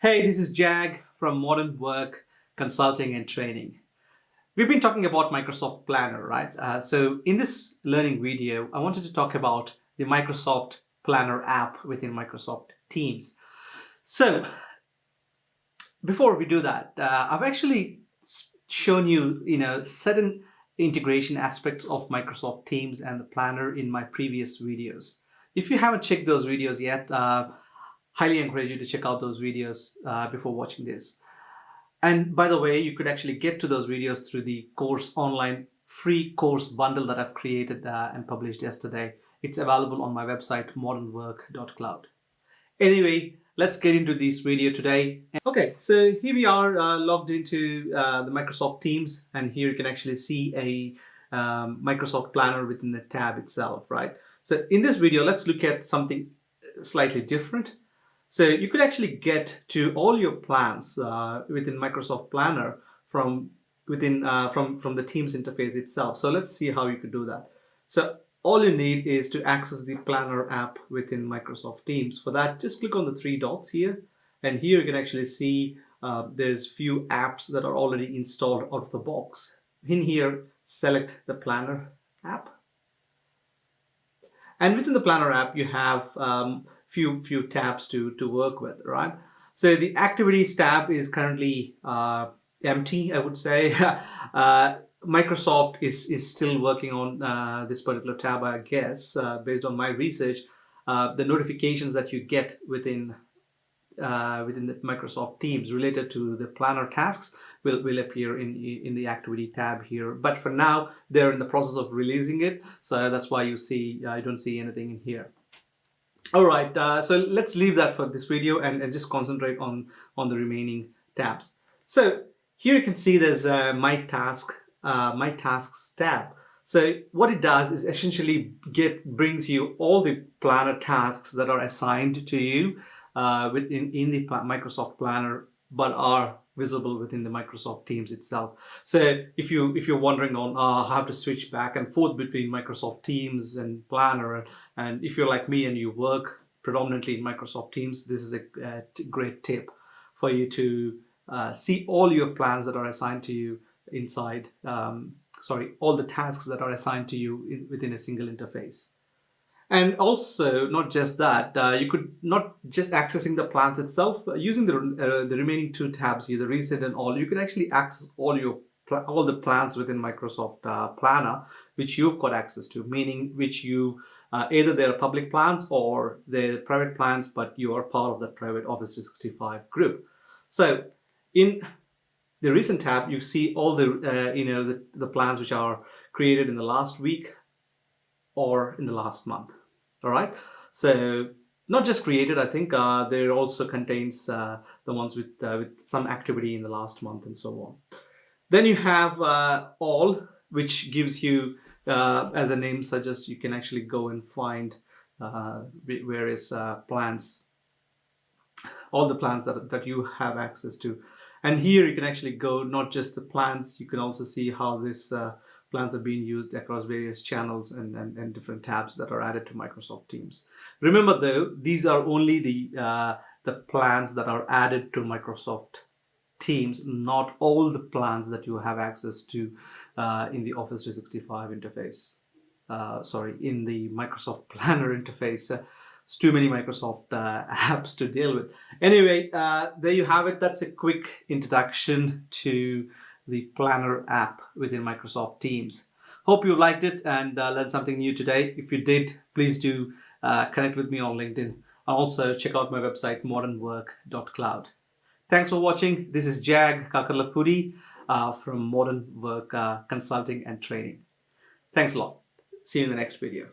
Hey, this is Jag from Modern Work Consulting and Training. We've been talking about Microsoft Planner, right? So in this learning video, I wanted to talk about the Microsoft Planner app within Microsoft Teams. So before we do that, I've actually shown you, certain integration aspects of Microsoft Teams and the Planner in my previous videos. If you haven't checked those videos yet, highly encourage you to check out those videos before watching this. And by the way, you could actually get to those videos through the course online free course bundle that I've created and published yesterday. It's available on my website, modernwork.cloud. Anyway, let's get into this video today. Okay, so here we are logged into the Microsoft Teams, and here you can actually see a Microsoft Planner within the tab itself, right? So in this video, let's look at something slightly different. So you could actually get to all your plans within Microsoft Planner from within from the Teams interface itself. So let's see how you could do that. So all you need is to access the Planner app within Microsoft Teams. For that, just click on the three dots here, and here you can actually see there's few apps that are already installed out of the box. In here, select the Planner app, and within the Planner app, you have few tabs to work with, right? So the activities tab is currently empty, I would say. Microsoft is still working on this particular tab, I guess, based on my research. The notifications that you get within the Microsoft Teams related to the Planner tasks will appear in the activity tab here. But for now, they're in the process of releasing it, so that's why you see I don't see anything in here. All right, so let's leave that for this video and just concentrate on the remaining tabs. So here you can see there's My Tasks tab. So what it does is essentially brings you all the Planner tasks that are assigned to you in the Microsoft Planner, but are visible within the Microsoft Teams itself. So if you're wondering on how to switch back and forth between Microsoft Teams and Planner, and if you're like me and you work predominantly in Microsoft Teams, this is a great tip for you to see all your plans that are assigned to you inside, all the tasks that are assigned to you within a single interface. And also, not just that, you could not just accessing the plans itself, using the remaining two tabs here, the Recent and All, you could actually access all the plans within Microsoft Planner, which you've got access to, meaning which you either they're public plans or they're private plans, but you are part of that private Office 365 group. So in the Recent tab, you see all the the plans which are created in the last week or in the last month. All right, so not just created, I think there also contains the ones with some activity in the last month and so on. Then you have All, which gives you, as the name suggests, you can actually go and find various plans, all the plans that you have access to. And here you can actually go not just the plans, you can also see how this plans are being used across various channels and different tabs that are added to Microsoft Teams. Remember though, these are only the plans that are added to Microsoft Teams, not all the plans that you have access to in the Office 365 interface. In the Microsoft Planner interface. It's too many Microsoft apps to deal with. Anyway, there you have it. That's a quick introduction to the Planner app within Microsoft Teams. Hope you liked it and learned something new today. If you did, please do connect with me on LinkedIn. And also check out my website, modernwork.cloud. Thanks for watching. This is Jag Kakarlapudi from Modern Work Consulting and Training. Thanks a lot. See you in the next video.